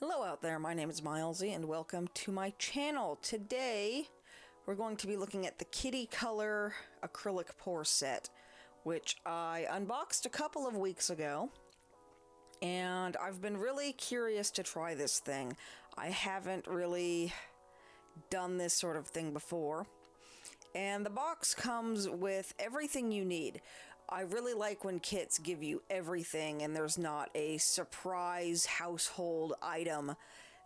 Hello out there, my name is Milesy and welcome to my channel. Today we're going to be looking at the KiddyColor acrylic pour set, which I unboxed a couple of weeks ago, and I've been really curious to try this thing. I haven't really done this sort of thing before, and the box comes with everything you need. I really like when kits give you everything and there's not a surprise household item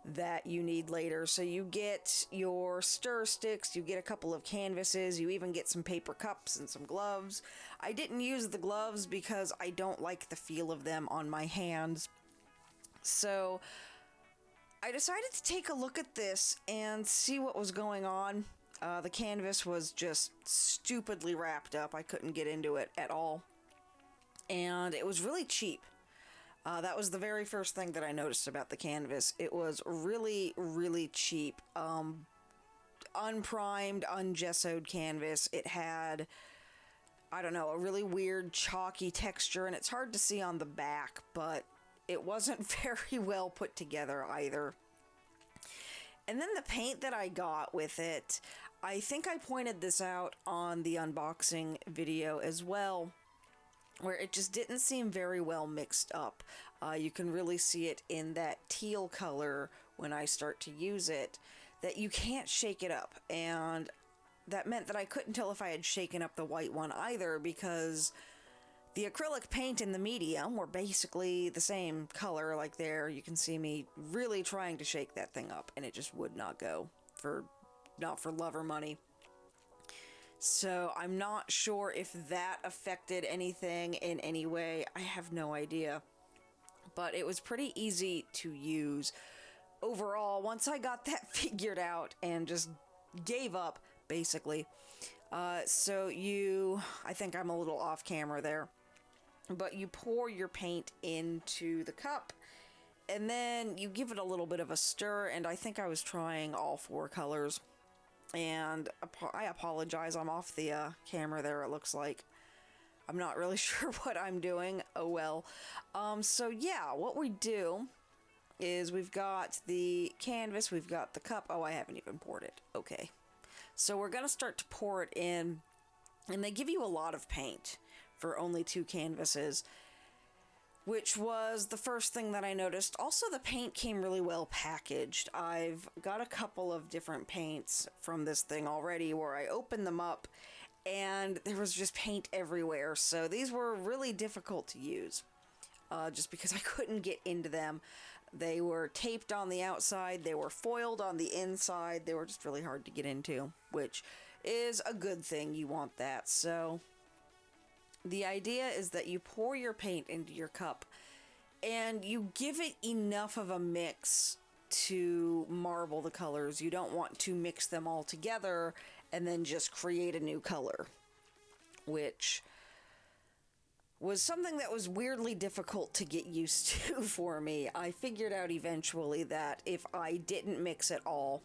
that you need later. So you get your stir sticks, you get a couple of canvases, you even get some paper cups and some gloves. I didn't use the gloves because I don't like the feel of them on my hands. So I decided to take a look at this and see what was going on. The canvas was just stupidly wrapped up. I couldn't get into it at all. And it was really cheap. That was the very first thing that I noticed about the canvas. It was really, really cheap. Unprimed, ungessoed canvas. It had, I don't know, a really weird chalky texture, and it's hard to see on the back, but it wasn't very well put together either. And then the paint that I got with it, I think I pointed this out on the unboxing video as well, where it just didn't seem very well mixed up. You can really see it in that teal color when I start to use it, that you can't shake it up. And that meant that I couldn't tell if I had shaken up the white one either, because the acrylic paint and the medium were basically the same color. Like there, you can see me really trying to shake that thing up, and it just would not go, not for love or money. So I'm not sure if that affected anything in any way. I have no idea. But it was pretty easy to use. Overall, once I got that figured out and just gave up, basically. I think I'm a little off camera there. But you pour your paint into the cup, and then you give it a little bit of a stir, and I think I was trying all four colors. And I apologize, I'm off the camera there, it looks like. I'm not really sure what I'm doing. Oh well. So yeah, what we do is we've got the canvas, we've got the cup. Oh, I haven't even poured it. Okay. So we're going to start to pour it in, and they give you a lot of paint for only 2 canvases, which was the first thing that I noticed. Also, the paint came really well packaged. I've got a couple of different paints from this thing already where I opened them up and there was just paint everywhere. So these were really difficult to use, just because I couldn't get into them. They were taped on the outside, they were foiled on the inside, they were just really hard to get into, which is a good thing. You want that. So the idea is that you pour your paint into your cup and you give it enough of a mix to marble the colors. You don't want to mix them all together and then just create a new color, which was something that was weirdly difficult to get used to for me. I figured out eventually that if I didn't mix it all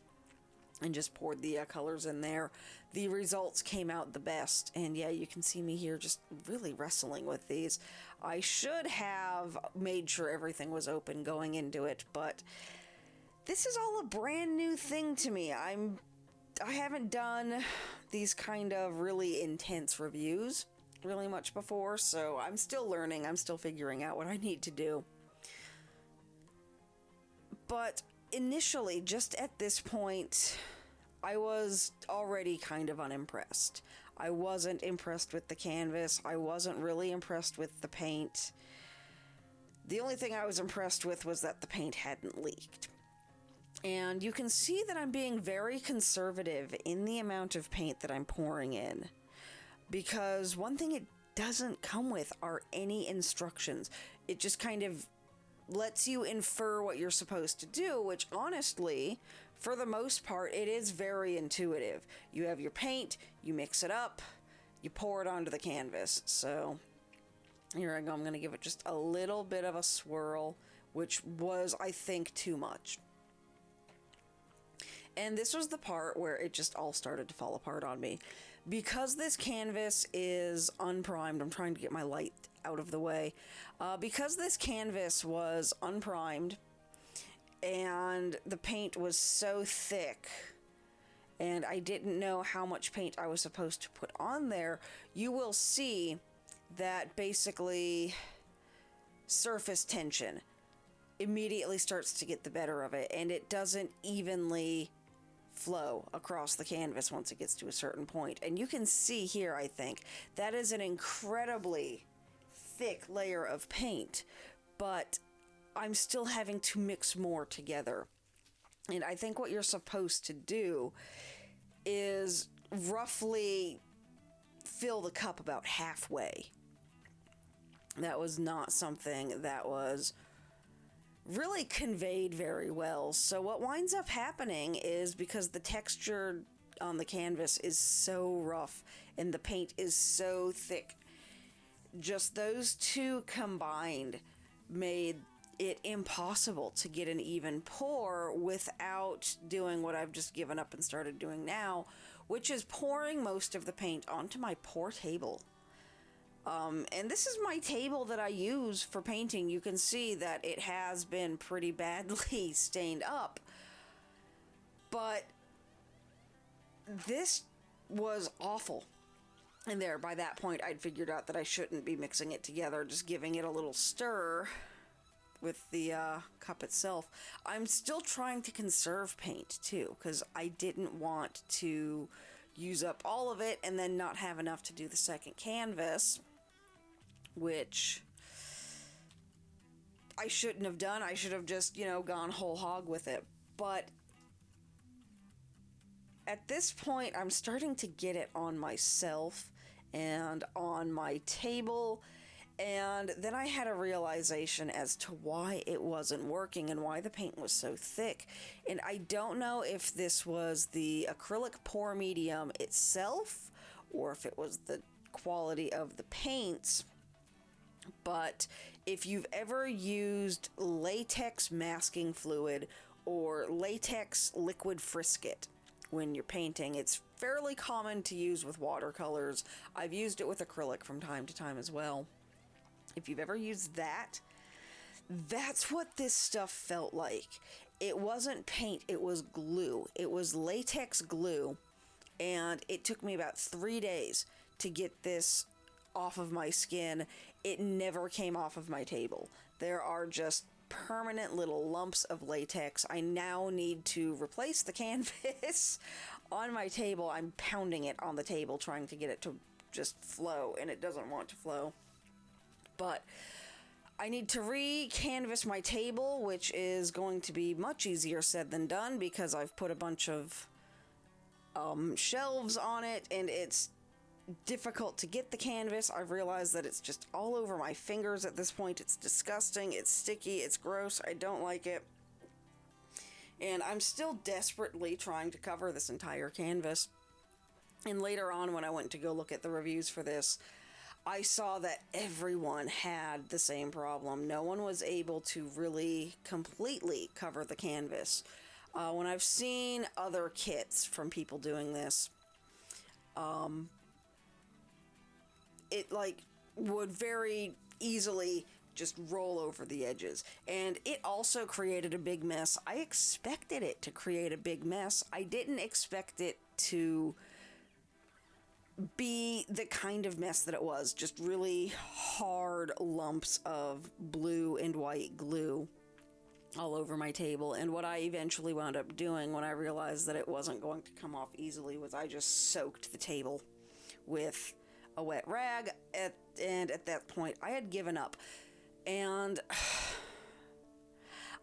and just poured the colors in there, the results came out the best. And yeah, you can see me here just really wrestling with these. I should have made sure everything was open going into it, but this is all a brand new thing to me. I haven't done these kind of really intense reviews really much before, so I'm still learning. I'm still figuring out what I need to do. But initially, just at this point, I was already kind of unimpressed. I wasn't impressed with the canvas. I wasn't really impressed with the paint. The only thing I was impressed with was that the paint hadn't leaked. And you can see that I'm being very conservative in the amount of paint that I'm pouring in, because one thing it doesn't come with are any instructions. It just kind of lets you infer what you're supposed to do, which honestly, for the most part, it is very intuitive. You have your paint, you mix it up, you pour it onto the canvas. So here I go, I'm going to give it just a little bit of a swirl, which was, I think, too much. And this was the part where it just all started to fall apart on me. Because this canvas is unprimed, I'm trying to get my light out of the way. Because this canvas was unprimed and the paint was so thick, and I didn't know how much paint I was supposed to put on there. You will see that basically surface tension immediately starts to get the better of it, and it doesn't evenly flow across the canvas once it gets to a certain point. And you can see here, I think, that is an incredibly thick layer of paint, but I'm still having to mix more together. And I think what you're supposed to do is roughly fill the cup about halfway. That was not something that was really conveyed very well. So what winds up happening is, because the texture on the canvas is so rough and the paint is so thick, just those two combined made it impossible to get an even pour without doing what I've just given up and started doing now, which is pouring most of the paint onto my pour table. And this is my table that I use for painting. You can see that it has been pretty badly stained up, but this was awful. And there, by that point, I'd figured out that I shouldn't be mixing it together, just giving it a little stir with the cup itself. I'm still trying to conserve paint too, because I didn't want to use up all of it and then not have enough to do the second canvas, which I shouldn't have done. I should have just, gone whole hog with it. But at this point, I'm starting to get it on myself and on my table. And then I had a realization as to why it wasn't working and why the paint was so thick. And I don't know if this was the acrylic pour medium itself or if it was the quality of the paints. But if you've ever used latex masking fluid or latex liquid frisket when you're painting, it's fairly common to use with watercolors. I've used it with acrylic from time to time as well. If you've ever used that, that's what this stuff felt like. It wasn't paint, it was glue. It was latex glue, and it took me about 3 days to get this off of my skin. It never came off of my table. There are just permanent little lumps of latex. I now need to replace the canvas on my table. I'm pounding it on the table trying to get it to just flow, and it doesn't want to flow. But I need to re-canvas my table, which is going to be much easier said than done because I've put a bunch of shelves on it, and it's difficult to get the canvas. I've realized that it's just all over my fingers at this point. It's disgusting, it's sticky, it's gross, I don't like it. And I'm still desperately trying to cover this entire canvas. And later on, when I went to go look at the reviews for this, I saw that everyone had the same problem. No one was able to really completely cover the canvas. When I've seen other kits from people doing this, it would very easily just roll over the edges. And it also created a big mess. I expected it to create a big mess. I didn't expect it to be the kind of mess that it was. Just really hard lumps of blue and white glue all over my table. And what I eventually wound up doing when I realized that it wasn't going to come off easily was I just soaked the table with a wet rag, and at that point I had given up. And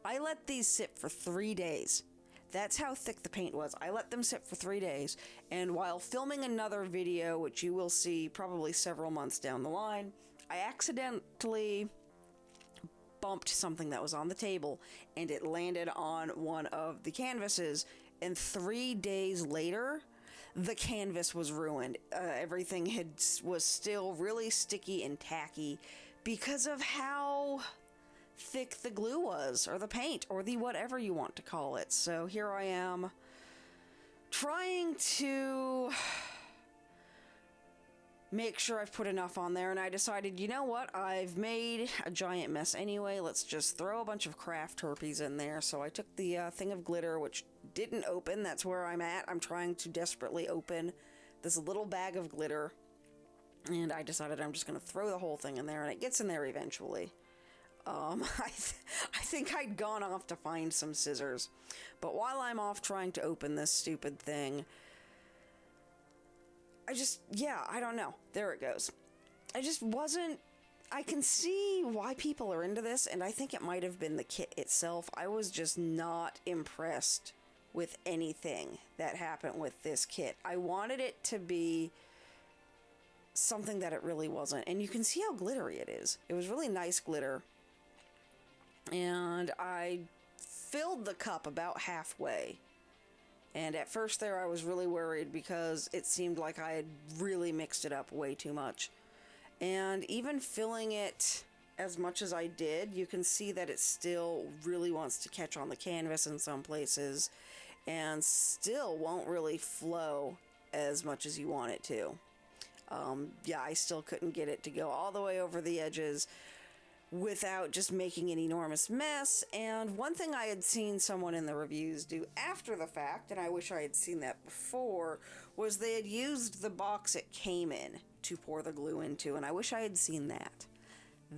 I let these sit for 3 days. That's how thick the paint was. I let them sit for 3 days, and while filming another video, which you will see probably several months down the line, I accidentally bumped something that was on the table, and it landed on one of the canvases, and 3 days later, the canvas was ruined. Everything was still really sticky and tacky because of how thick the glue was, or the paint, or the whatever you want to call it. So here I am trying to make sure I've put enough on there, and I decided, you know what, I've made a giant mess anyway, let's just throw a bunch of craft herpes in there. So I took the thing of glitter, which didn't open. That's where I'm at. I'm trying to desperately open this little bag of glitter, and I decided I'm just going to throw the whole thing in there, and it gets in there eventually. I think I'd gone off to find some scissors, but while I'm off trying to open this stupid thing, I don't know. There it goes. I can see why people are into this, and I think it might have been the kit itself. I was just not impressed with anything that happened with this kit. I wanted it to be something that it really wasn't, and you can see how glittery it is. It was really nice glitter, and I filled the cup about halfway. And at first there I was really worried because it seemed like I had really mixed it up way too much. And even filling it as much as I did, you can see that it still really wants to catch on the canvas in some places and still won't really flow as much as you want it to. I still couldn't get it to go all the way over the edges without just making an enormous mess. And one thing I had seen someone in the reviews do after the fact, and I wish I had seen that before, was they had used the box it came in to pour the glue into, and I wish I had seen that.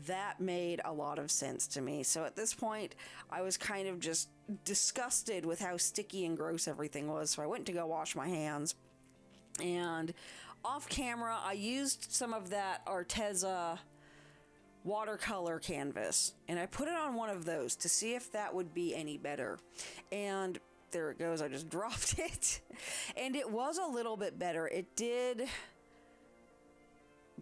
That made a lot of sense to me. So at this point, I was kind of just disgusted with how sticky and gross everything was, so I went to go wash my hands. And off camera, I used some of that Arteza watercolor canvas, and I put it on one of those to see if that would be any better. And there it goes, I just dropped it. And it was a little bit better. It did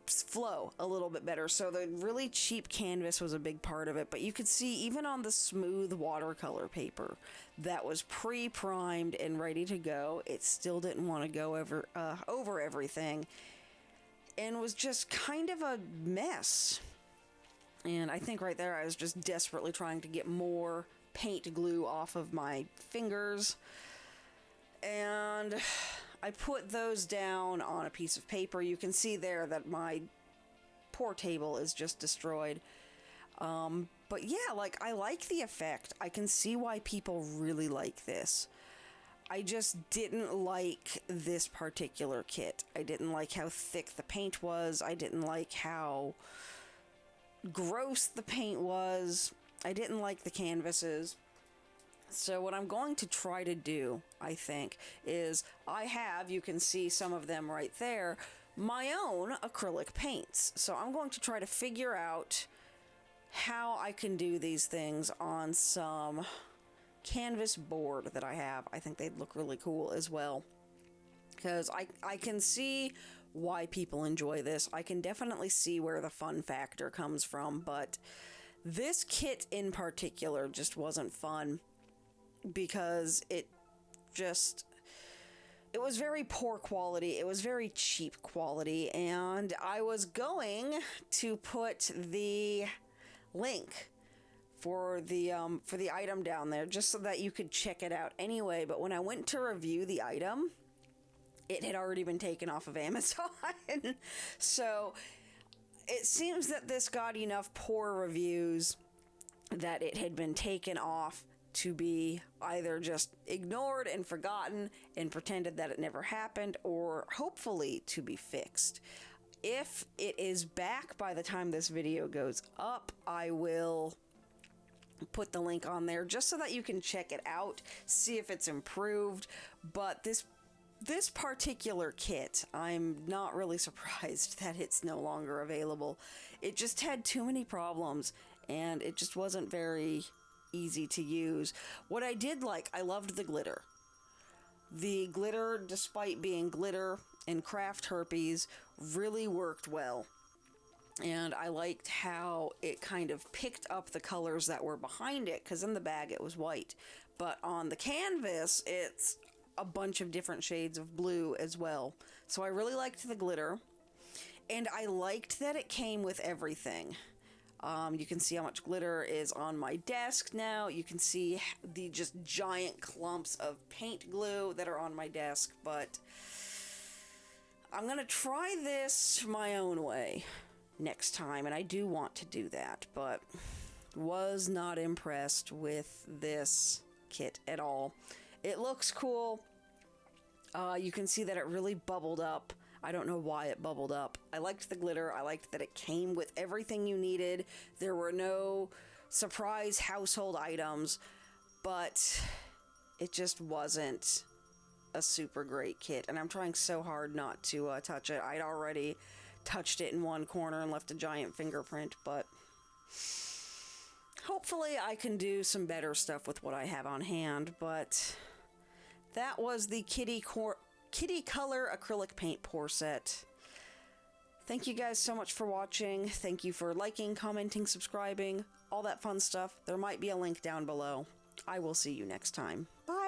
flow a little bit better. So the really cheap canvas was a big part of it, but you could see even on the smooth watercolor paper that was pre-primed and ready to go, it still didn't want to go over everything and was just kind of a mess. And I think right there I was just desperately trying to get more paint glue off of my fingers. And I put those down on a piece of paper. You can see there that my poor table is just destroyed. But yeah, I like the effect. I can see why people really like this. I just didn't like this particular kit. I didn't like how thick the paint was. I didn't like how gross the paint was. I didn't like the canvases. So what I'm going to try to do, I think, is you can see some of them right there, my own acrylic paints. So I'm going to try to figure out how I can do these things on some canvas board that I have. I think they'd look really cool as well, because I can see why people enjoy this. I can definitely see where the fun factor comes from, but this kit in particular just wasn't fun because it was very poor quality. It was very cheap quality, and I was going to put the link for the item down there just so that you could check it out anyway, but when I went to review the item, it had already been taken off of Amazon. So it seems that this got enough poor reviews that it had been taken off to be either just ignored and forgotten and pretended that it never happened, or hopefully to be fixed. If it is back by the time this video goes up, I will put the link on there just so that you can check it out, see if it's improved. But this particular kit, I'm not really surprised that it's no longer available. It just had too many problems, and it just wasn't very easy to use. What I did like, I loved the glitter. The glitter, despite being glitter and craft herpes, really worked well. And I liked how it kind of picked up the colors that were behind it, because in the bag it was white. But on the canvas, it's a bunch of different shades of blue as well. So I really liked the glitter, and I liked that it came with everything. You can see how much glitter is on my desk now. You can see the just giant clumps of paint glue that are on my desk, but I'm gonna try this my own way next time, and I do want to do that, but was not impressed with this kit at all. It looks cool. You can see that it really bubbled up. I don't know why it bubbled up. I liked the glitter. I liked that it came with everything you needed. There were no surprise household items, but it just wasn't a super great kit, and I'm trying so hard not to touch it. I'd already touched it in one corner and left a giant fingerprint, but hopefully I can do some better stuff with what I have on hand. But that was the KiddyColor acrylic paint pour set. Thank you guys so much for watching. Thank you for liking, commenting, subscribing, all that fun stuff. There might be a link down below. I will see you next time. Bye!